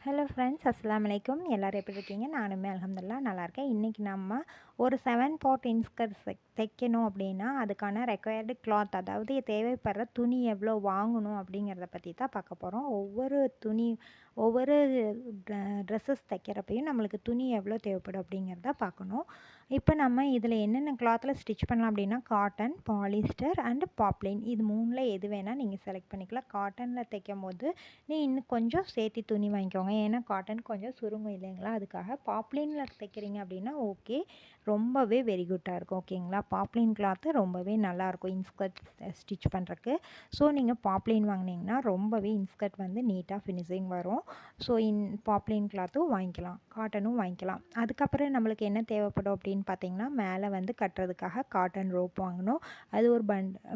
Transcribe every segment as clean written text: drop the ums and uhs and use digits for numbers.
Hello friends, அஸ்ஸலாமு அலைக்கும். எல்லோரும் எப்படி இருக்கீங்க? நானுமே அல்ஹம்துலில்லாஹ் நல்லா இருக்கேன். இன்றைக்கி நம்ம ஒரு 7 பார்ட் இன்ஸ்கர்ட் தைக்கணும் அப்படின்னா அதுக்கான ரெக்வயர்டு கிளாத், அதாவது தேவைப்படுற துணி எவ்வளோ வாங்கணும் அப்படிங்கிறத பற்றி தான் பார்க்க போகிறோம். ஒவ்வொரு ட்ரெஸ்ஸஸ் தைக்கிறப்பையும் நம்மளுக்கு துணி எவ்வளோ தேவைப்படும் அப்படிங்கிறத பார்க்கணும். இப்போ நம்ம இதில் என்னென்ன கிளாத்தில் ஸ்டிச் பண்ணலாம் அப்படின்னா காட்டன், பாலிஸ்டர் அண்டு பாப்லின், இது மூணில் எது வேணால் நீங்கள் செலக்ட் பண்ணிக்கலாம். காட்டனில் தைக்கும் போது இன்னும் கொஞ்சம் சேர்த்து துணி வாங்கிக்கோங்க, ஏன்னா காட்டன் கொஞ்சம் சுருங்கும் இல்லைங்களா, அதுக்காக. பாப்லினில் தைக்கிறீங்க அப்படின்னா ஓகே, ரொம்பவே வெரி குட்டாக இருக்கும். ஓகேங்களா, பாப்லின் கிளாத்து ரொம்பவே நல்லாயிருக்கும் இன்ஸ்கர்ட் ஸ்டிச் பண்ணுறக்கு. ஸோ நீங்கள் பாப்லின் வாங்கினீங்கன்னா ரொம்பவே இன்ஸ்கர்ட் வந்து நீட்டாக ஃபினிஷிங் வரும். ஸோ பாப்லின் கிளாத்தும் வாங்கிக்கலாம், காட்டனும் வாங்கிக்கலாம். அதுக்கப்புறம் நம்மளுக்கு என்ன தேவைப்படும் அப்படின்னு பார்த்தீங்கன்னா, மேலே வந்து கட்டுறதுக்காக காட்டன் ரோப் வாங்கணும். அது ஒரு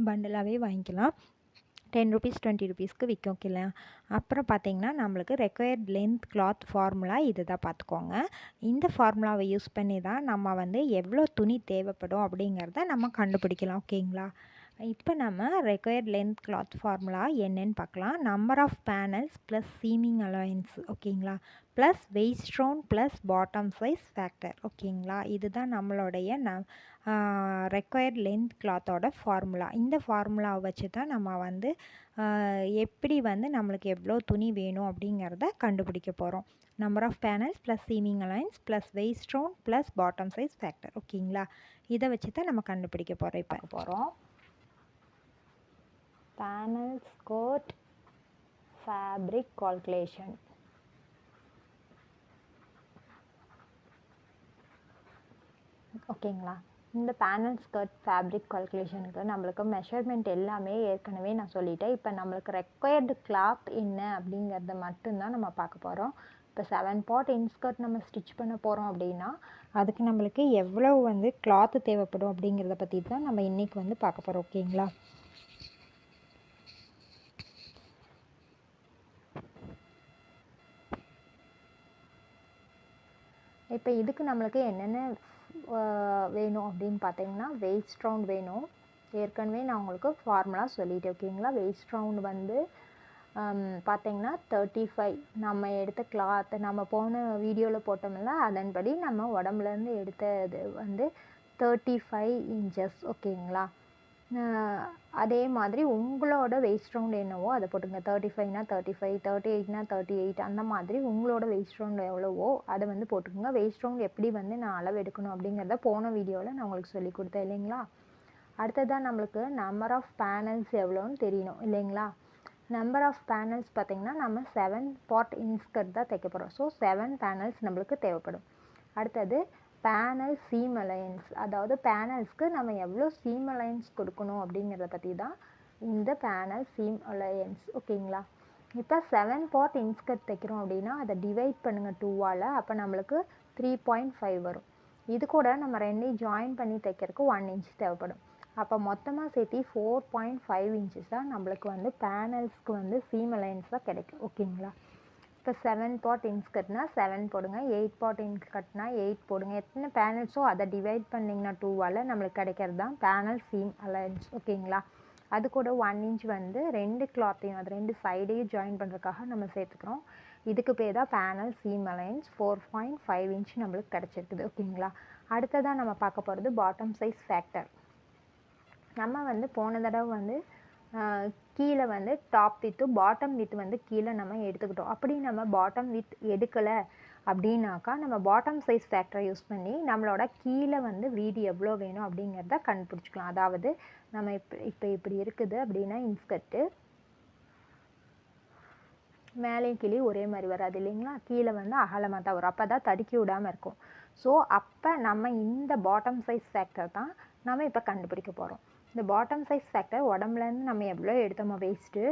பண்டலாகவே வாங்கிக்கலாம். 10 ருபீஸ் 20 ருபீஸ்க்கு விற்கும். ஓகேங்களா, அப்புறம் பார்த்தீங்கன்னா நம்மளுக்கு ரெக்வயர்ட் லென்த் கிளாத் ஃபார்முலா இது தான் பார்த்துக்கோங்க. இந்த ஃபார்முலாவை யூஸ் பண்ணி தான் நம்ம வந்து எவ்வளோ துணி தேவைப்படும் அப்படிங்கிறத நம்ம கண்டுபிடிக்கலாம். ஓகேங்களா, இப்போ நம்ம ரெக்வயர்ட் லென்த் கிளாத் ஃபார்முலா என்னன்னு பார்க்கலாம். Number of panels plus seaming allowance, ஓகேங்களா, plus waist round plus bottom size factor. ஓகேங்களா, இதுதான் நம்மளுடைய ரெக்வயர்ட் லென்த் கிளாத்தோட ஃபார்முலா. இந்த ஃபார்முலாவை வச்சு தான் நம்ம வந்து எப்படி வந்து நம்மளுக்கு எவ்வளோ துணி வேணும் அப்படிங்கிறத கண்டுபிடிக்க போகிறோம். Number of panels plus seaming allowance plus waist round plus bottom size factor. ஓகேங்களா, இதை வச்சு தான் நம்ம கண்டுபிடிக்க போகிறோம். இப்போ போகிறோம் panel skirt fabric calculation. ஓகேங்களா, இந்த பேனல் ஸ்கர்ட் ஃபேப்ரிக் கால்குலேஷனுக்கு நம்மளுக்கு மெஷர்மெண்ட் எல்லாமே ஏற்கனவே நான் சொல்லிட்டேன். இப்போ நம்மளுக்கு ரெக்வயர்டு கிளாத் என்ன அப்படிங்கிறத மட்டும்தான் நம்ம பார்க்க போகிறோம். இப்போ 7 பார்ட் இன்ஸ்கர்ட் நம்ம ஸ்டிச் பண்ண போகிறோம் அப்படின்னா அதுக்கு நம்மளுக்கு எவ்வளோ வந்து கிளாத்து தேவைப்படும் அப்படிங்கிறத பற்றி தான் நம்ம இன்றைக்கி வந்து பார்க்க போகிறோம். ஓகேங்களா, இப்போ இதுக்கு நம்மளுக்கு என்னென்ன வேணும் அப்படின்னு பார்த்தீங்கன்னா, வெயிஸ்ட் ரவுண்ட் வேணும். ஏற்கனவே நான் உங்களுக்கு ஃபார்முலா சொல்லிட்டேன். ஓகேங்களா, வெயிஸ்ட் ரவுண்ட் வந்து பார்த்தீங்கன்னா 35. நம்ம எடுத்த கிளாத் நம்ம போன வீடியோவில் போட்டோம்ல, அதன்படி நம்ம உடம்புலேருந்து எடுத்தது வந்து 35 இன்ச்சஸ். ஓகேங்களா, அதே மாதிரி உங்களோட வெயிஸ்ட் ரவுண்ட் என்னவோ அதை போட்டுங்க. 35னா 35, 38னா 38, அந்த மாதிரி உங்களோட வெயிஸ்ட் ரவுண்ட் எவ்வளவோ அதை வந்து போட்டுக்கோங்க. வெயிஸ்ட் ரவுண்ட் எப்படி வந்து நான் அளவு எடுக்கணும் அப்படிங்கிறத போன வீடியோவில் நான் உங்களுக்கு சொல்லி கொடுத்தேன் இல்லைங்களா. அடுத்ததான் நம்மளுக்கு நம்பர் ஆஃப் பேனல்ஸ் எவ்வளோன்னு தெரியணும் இல்லைங்களா. நம்பர் ஆஃப் பேனல்ஸ் பார்த்திங்கன்னா நம்ம 7 பார்ட் இன்ஸ்கர்ட் தான் தைக்க போகிறோம். ஸோ 7 பேனல்ஸ் நம்மளுக்கு தேவைப்படும். அடுத்தது பேனல் சீம் அலையன்ஸ், அதாவது பேனல்ஸ்க்கு நம்ம எவ்வளோ சீம் அலையன்ஸ் கொடுக்கணும் அப்படிங்கிறத பற்றி தான் இந்த பேனல் சீம் அலையன்ஸ். ஓகேங்களா, இப்போ 7 பார்ட் இன்ஸ்கர்ட் தைக்கிறோம் அப்படின்னா அதை டிவைட் பண்ணுங்கள் 2ஆல். அப்போ நம்மளுக்கு 3.5 வரும். இது கூட நம்ம ரெண்டையும் ஜாயின் பண்ணி தைக்கிறதுக்கு 1 இன்ச் தேவைப்படும். அப்போ மொத்தமாக சேர்த்து 4.5 இன்ச்சஸ் தான் நம்மளுக்கு வந்து பேனல்ஸ்க்கு வந்து சீம் அலையன்ஸ் தான் கிடைக்கும். ஓகேங்களா, இப்போ 7 பார்ட் இன்ஸ்கர்ட்னா 7 போடுங்க, 8 பார்ட் இன்ஸ்கர்ட்னா 8 போடுங்க. எத்தனை பேனல்ஸோ அதை டிவைட் பண்ணிங்கன்னா 2ஆல் நம்மளுக்கு கிடைக்கிறது தான் பேனல் சீம் அலையன்ஸ். ஓகேங்களா, அது கூட 1 இன்ச் வந்து ரெண்டு கிளாத்தையும் அது ரெண்டு சைடையும் ஜாயின் பண்ணுறதுக்காக நம்ம சேர்த்துக்கிறோம். இதுக்கு பேர் தான் பேனல் சீம் அலையன்ஸ். 4.5 இன்ச் நம்மளுக்கு கிடச்சிருக்குது. ஓகேங்களா, அடுத்ததாக நம்ம பார்க்க போகிறது பாட்டம் சைஸ் ஃபேக்டர். நம்ம வந்து போன தடவை வந்து கீழே வந்து டாப் வித்து பாட்டம் வித் வந்து கீழே நம்ம எடுத்துக்கிட்டோம். அப்படி நம்ம பாட்டம் வித் எடுக்கலை அப்படின்னாக்கா நம்ம பாட்டம் சைஸ் ஃபேக்டரை யூஸ் பண்ணி நம்மளோட கீழே வந்து வீடு எவ்வளோ வேணும் அப்படிங்கிறத கண்டுபிடிச்சிக்கலாம். அதாவது நம்ம இப்போ இப்படி இருக்குது அப்படின்னா இன்ஸ்கர்ட்டு மேலேயும் கீழே ஒரே மாதிரி வராது இல்லைங்களா, கீழே வந்து அகலமாக தான் வரும். அப்போ தான் தடுக்கி விடாமல் இருக்கும். ஸோ அப்போ நம்ம இந்த பாட்டம் சைஸ் ஃபேக்டர் தான் நம்ம இப்போ கண்டுபிடிக்க போகிறோம். இந்த பாட்டம் சைஸ் ஃபேக்டர் உடம்புலேருந்து நம்ம எவ்வளோ எடுத்தோமோ வேஸ்ட்டு,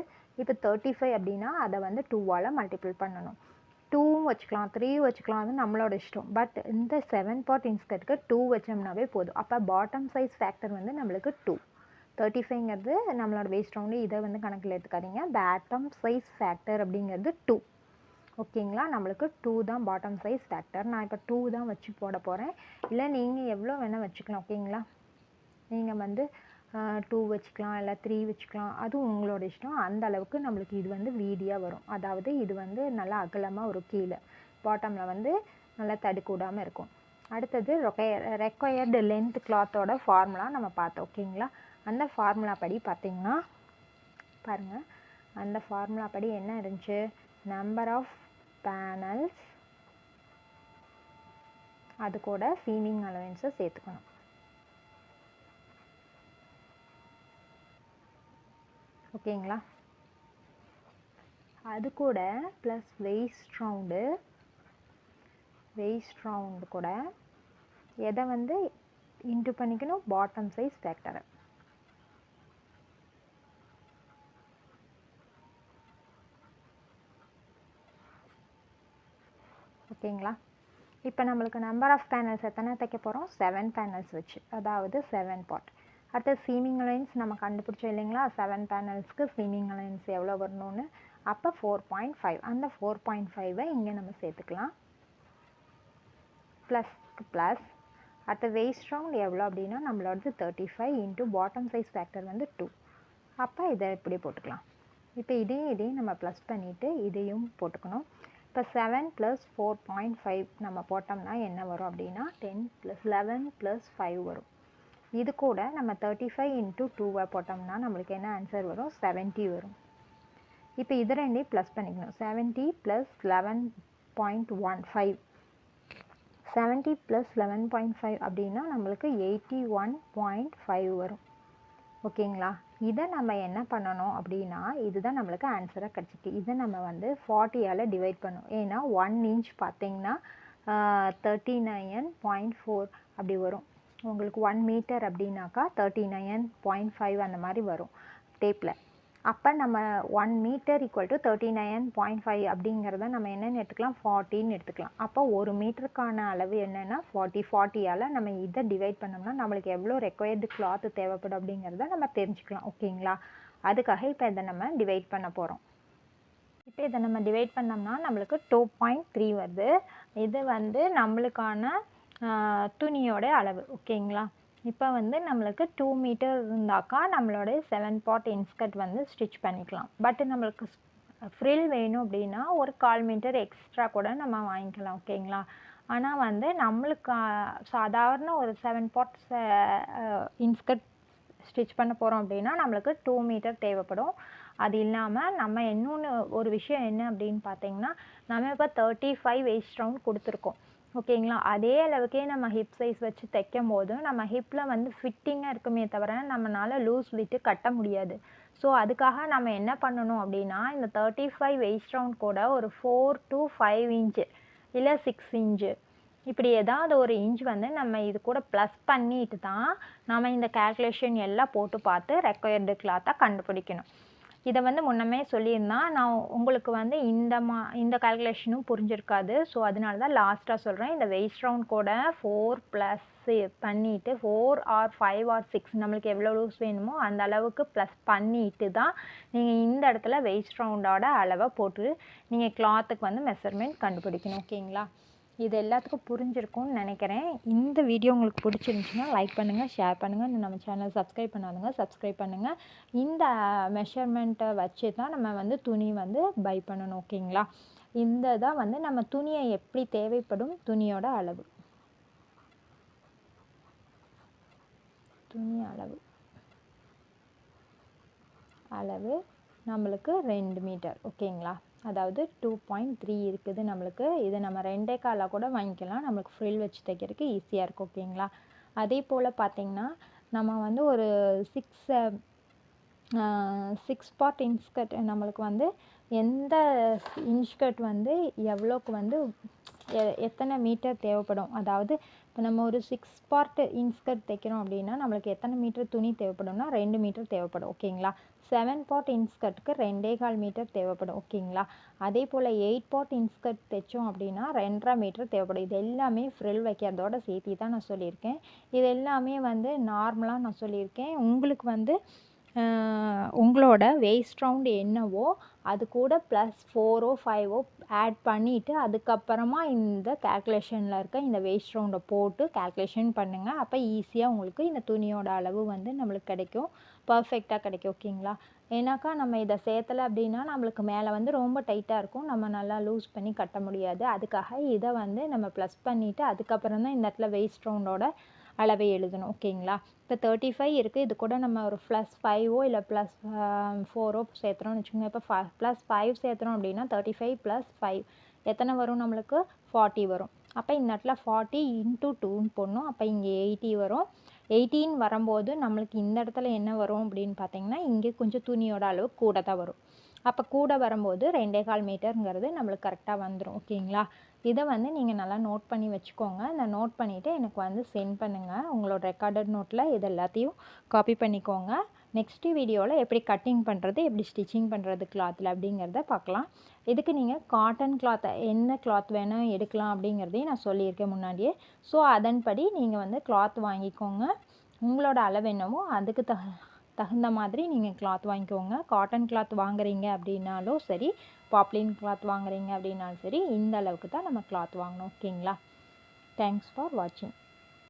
இப்போ 35 அப்படின்னா அதை வந்து 2ஆல் மல்டிபிள் பண்ணணும். 2வும் வச்சுக்கலாம், 3யும் வச்சுக்கலாம், அது நம்மளோட இஷ்டம். பட் இந்த 7 பார்ட் இன்ஸ்கர்ட்டுக்கு 2 வச்சோம்னாவே போதும். அப்போ பாட்டம் சைஸ் ஃபேக்டர் வந்து நம்மளுக்கு 2. 35ங்கிறது நம்மளோட வேஸ்ட் ரவுண்டு, இதை வந்து கணக்கில் எடுத்துக்காதீங்க. பாட்டம் சைஸ் ஃபேக்டர் அப்படிங்கிறது 2. ஓகேங்களா, நம்மளுக்கு 2 தான் பாட்டம் சைஸ் ஃபேக்டர். நான் இப்போ 2 தான் வச்சு போட போகிறேன். இல்லை நீங்கள் எவ்வளோ வேணால் வச்சுக்கலாம். ஓகேங்களா, நீங்கள் வந்து 2 வச்சுக்கலாம், இல்லை 3 வச்சுக்கலாம். அது உங்களோட இஷ்டம். அந்த அளவுக்கு நம்மளுக்கு இது வந்து வீதியாக வரும். அதாவது இது வந்து நல்லா அகலமாக ஒரு கீழே பாட்டமில் வந்து நல்லா தடுக்கூடாமல் இருக்கும். அடுத்தது ரெக்வயர்டு லென்த் கிளாத்தோட ஃபார்முலா நம்ம பார்த்தோம். ஓகேங்களா? அந்த ஃபார்முலா படி பார்த்திங்கன்னா பாருங்கள், அந்த ஃபார்முலா படி என்ன இருந்துச்சு, நம்பர் ஆஃப் பேனல்ஸ் அது கூட சீமிங் அலவன்ஸை சேர்த்துக்கணும். ஓகேங்களா? அது கூட ப்ளஸ் வெயிஸ்ட் ரவுண்டு கூட எதை வந்து இன்ட்டு பண்ணிக்கணும், பாட்டம் சைஸ் ஃபேக்டரை. ஓகேங்களா? இப்போ நம்மளுக்கு நம்பர் ஆஃப் பேனல்ஸ் எத்தனை தைக்க போகிறோம், 7 பேனல்ஸ் வச்சு, அதாவது 7 பார்ட். அடுத்து சீமிங் அலைன்ஸ் நம்ம கண்டுபிடிச்சோம் இல்லைங்களா, 7 பேனல்ஸ்க்கு சீமிங் அலைன்ஸ் எவ்வளோ வரணும்னு. அப்போ 4.5, அந்த 4.5ஐ இங்கே நம்ம சேர்த்துக்கலாம். ப்ளஸ் அடுத்த வெயிஸ்ட் ரவுண்ட் எவ்வளோ அப்படின்னா நம்மளோடது 35 இன்ட்டு பாட்டம் சைஸ் ஃபேக்டர் வந்து 2. அப்போ இதை இப்படி போட்டுக்கலாம். இப்போ இதையும் நம்ம ப்ளஸ் பண்ணிவிட்டு இதையும் போட்டுக்கணும். இப்போ 7 + 4.5 நம்ம போட்டோம்னா என்ன வரும் அப்படின்னா 10 + 11 + 5 வரும். இது கூட நம்ம 35 இன்ட்டு 2 போட்டோம்னா நம்மளுக்கு என்ன ஆன்சர் வரும், 70 வரும். இப்போ இது ரெண்டையும் ப்ளஸ் பண்ணிக்கணும். 70 + 11.15 70 + 11.5 அப்படின்னா நம்மளுக்கு 81.5 வரும். ஓகேங்களா? இதை நம்ம என்ன பண்ணணும் அப்படின்னா, இதுதான் நம்மளுக்கு ஆன்சராக கிடச்சிருக்கு. இதை நம்ம வந்து 40ஆல் டிவைட் பண்ணணும். ஏன்னா 1 இன்ச் பார்த்திங்கன்னா 39.4 அப்படி வரும். உங்களுக்கு 1 மீட்டர் அப்படின்னாக்கா 39.5 அந்த மாதிரி வரும் டேப்பில். அப்போ நம்ம 1 மீட்டர் = 39.5 அப்படிங்கிறத நம்ம என்னென்னு எடுத்துக்கலாம், 40ன்னு எடுத்துக்கலாம். அப்போ 1 மீட்டருக்கான அளவு என்னென்னா 40ஆல் நம்ம இதை டிவைட் பண்ணோம்னா நம்மளுக்கு எவ்வளோ ரெக்வயர்டு கிளாத்து தேவைப்படும் அப்படிங்கிறத நம்ம தெரிஞ்சுக்கலாம். ஓகேங்களா? அதுக்காக இப்போ இதை நம்ம டிவைட் பண்ண போகிறோம். இப்போ இதை நம்ம டிவைட் பண்ணோம்னா நம்மளுக்கு 2.3 வருது. இது வந்து நம்மளுக்கான துணியோட அளவு. ஓகேங்களா? இப்போ வந்து நம்மளுக்கு 2 மீட்டர் இருந்தாக்கா நம்மளோட 7 பார்ட் இன்ஸ்கர்ட் வந்து ஸ்டிச் பண்ணிக்கலாம். பட் நம்மளுக்கு ஃப்ரில் வேணும் அப்படின்னா ஒரு 1/4 மீட்டர் எக்ஸ்ட்ரா கூட நம்ம வாங்கிக்கலாம். ஓகேங்களா? ஆனால் வந்து நம்மளுக்கு சாதாரண ஒரு 7 பார்ட்ஸ் இன்ஸ்கர்ட் ஸ்டிச் பண்ண போகிறோம் அப்படின்னா நம்மளுக்கு 2 மீட்டர் தேவைப்படும். அது இல்லாமல் நம்ம இன்னொன்று ஒரு விஷயம் என்ன அப்படின்னு பார்த்தீங்கன்னா, நம்ம இப்போ 35 வெயிஸ்ட் ரவுண்ட் கொடுத்துருக்கோம். ஓகேங்களா? அதே அளவுக்கே நம்ம ஹிப் சைஸ் வச்சு தைக்கும் போது நம்ம ஹிப்பில் வந்து ஃபிட்டிங்காக இருக்குமே தவிர நம்மளால் லூஸ் விட்டு கட்ட முடியாது. ஸோ அதுக்காக நம்ம என்ன பண்ணணும் அப்படின்னா, இந்த 35 வெயிஸ்ட் ரவுண்ட் கூட ஒரு 4 to 5 இன்ச்சு இல்லை 6 இன்ச்சு இப்படி ஏதாவது ஒரு இன்ச் வந்து நம்ம இது கூட ப்ளஸ் பண்ணிட்டு தான் நம்ம இந்த கேல்குலேஷன் எல்லாம் போட்டு பார்த்து ரெக்வயர்டு கிளாத்தை கண்டுபிடிக்கணும். இதை வந்து முன்னமே சொல்லியிருந்தான், நான் உங்களுக்கு வந்து இந்த கால்குலேஷனும் புரிஞ்சிருக்காது. ஸோ அதனால தான் லாஸ்ட்டாக சொல்கிறேன். இந்த வெயிஸ்ட் ரவுண்ட் கூட 4 ப்ளஸ் பண்ணிவிட்டு 4 or 5 or 6 நம்மளுக்கு எவ்வளோ லூஸ் வேணுமோ அந்த அளவுக்கு ப்ளஸ் பண்ணிட்டு தான் நீங்கள் இந்த இடத்துல வெயிஸ்ட் ரவுண்டோட அளவை போட்டு நீங்கள் கிளாத்துக்கு வந்து மெஷர்மெண்ட் கண்டுபிடிக்கணும். ஓகேங்களா? இது எல்லாத்துக்கும் புரிஞ்சிருக்கும்னு நினைக்கிறேன். இந்த வீடியோ உங்களுக்கு பிடிச்சிருந்துச்சுன்னா லைக் பண்ணுங்கள், ஷேர் பண்ணுங்கள். நம்ம சேனல் சப்ஸ்கிரைப் பண்ணாதுங்க சப்ஸ்கிரைப் பண்ணுங்கள். இந்த மெஷர்மெண்ட்டை வச்சு தான் நம்ம வந்து துணி வந்து பை பண்ணணும். ஓகேங்களா? இந்த தான் வந்து நம்ம துணியை எப்படி தேவைப்படும் துணியோட அளவு. துணி அளவு நம்மளுக்கு 2 மீட்டர். ஓகேங்களா? அதாவது 2.3 இருக்குது நம்மளுக்கு. இதை நம்ம 2.25 கூட வாங்கிக்கலாம். நம்மளுக்கு ஃப்ரில் வச்சு தைக்கிறதுக்கு ஈஸியாக இருக்கும். ஓகேங்களா? அதே போல் பார்த்திங்கன்னா நம்ம வந்து ஒரு 6 பார்ட் இன்ஸ்கர்ட் நம்மளுக்கு வந்து எந்த இன்ஸ்கர்ட் வந்து எவ்வளோக்கு வந்து எத்தனை மீட்டர் தேவைப்படும், அதாவது இப்போ நம்ம ஒரு 6 பார்ட் இன்ஸ்கர்ட் தைக்கிறோம் அப்படின்னா நம்மளுக்கு எத்தனை மீட்டர் துணி தேவைப்படும்னா 2 மீட்டர் தேவைப்படும். ஓகேங்களா? 7 பார்ட் இன்ஸ்கர்ட்டுக்கு 2.25 மீட்டர் தேவைப்படும். ஓகேங்களா? அதே போல் 8 பார்ட் இன்ஸ்கர்ட் தைச்சோம் அப்படின்னா 2.5 மீட்டர் தேவைப்படும். இது எல்லாமே ஃப்ரில் வைக்கிறதோட சேர்த்து தான் நான் சொல்லியிருக்கேன். இது எல்லாமே வந்து நார்மலாக நான் சொல்லியிருக்கேன். உங்களுக்கு வந்து உங்களோட வேஸ்ட் ரவுண்ட் என்னவோ அது கூட +4ஓ 5ஓ ஆட் பண்ணிவிட்டு அதுக்கப்புறமா இந்த கேல்குலேஷனில் இருக்க இந்த வேஸ்ட் ரவுண்டை போட்டு கேல்குலேஷன் பண்ணுங்கள். அப்போ ஈஸியாக உங்களுக்கு இந்த துணியோட அளவு வந்து நம்மளுக்கு கிடைக்கும், பர்ஃபெக்டாக கிடைக்கும். ஓகேங்களா? ஏன்னாக்கா நம்ம இதை சேர்த்தலை அப்படின்னா நம்மளுக்கு மேலே வந்து ரொம்ப டைட்டாக இருக்கும், நம்ம நல்லா லூஸ் பண்ணி கட்ட முடியாது. அதுக்காக இதை வந்து நம்ம ப்ளஸ் பண்ணிவிட்டு அதுக்கப்புறம் தான் இந்த இடத்துல வேஸ்ட் ரவுண்டோட அளவை எழுதணும். ஓகேங்களா? இப்போ 35 இருக்குது, இது கூட நம்ம ஒரு +5ஓ இல்லை +4ஓ சேர்த்துறோம்னு வச்சுக்கோங்க. இப்போ +5 சேர்த்துறோம் அப்படின்னா 35 + 5 எத்தனை வரும் நம்மளுக்கு? 40 வரும். அப்போ இந்த இடத்துல 40 × 2ன்னு போடணும். அப்போ இங்கே 80 வரும். 18 வரும்போது நம்மளுக்கு இந்த இடத்துல என்ன வரும் அப்படின்னு பார்த்தீங்கன்னா, இங்கே கொஞ்சம் துணியோட அளவு கூட தான் வரும். அப்போ கூட வரும்போது 2.25 மீட்டருங்கிறது நம்மளுக்கு கரெக்டாக வந்துடும். ஓகேங்களா? இதை வந்து நீங்கள் நல்லா நோட் பண்ணி வச்சுக்கோங்க. இந்த நோட் பண்ணிவிட்டு எனக்கு வந்து சென்ட் பண்ணுங்கள். உங்களோட ரெக்கார்டட் நோட்டில் இது எல்லாத்தையும் காப்பி பண்ணிக்கோங்க. நெக்ஸ்ட்டு வீடியோவில் எப்படி கட்டிங் பண்ணுறது, எப்படி ஸ்டிச்சிங் பண்ணுறது கிளாத்தில் அப்படிங்கிறத பார்க்கலாம். இதுக்கு நீங்கள் காட்டன் கிளாத்தை என்ன கிளாத் வேணும் எடுக்கலாம் அப்படிங்கிறதையும் நான் சொல்லியிருக்கேன் முன்னாடியே. ஸோ அதன்படி நீங்கள் வந்து கிளாத் வாங்கிக்கோங்க. உங்களோட அளவு என்னவோ அதுக்கு தகுந்த மாதிரி நீங்கள் கிளாத் வாங்கிக்கோங்க. காட்டன் கிளாத் வாங்குறீங்க அப்படின்னாலும் சரி, பாப்லின் கிளாத் வாங்குறீங்க அப்படின்னாலும் சரி, இந்த அளவுக்கு தான் நம்ம கிளாத் வாங்கணும். ஓகேங்களா? தேங்க்ஸ் ஃபார் வாட்சிங்.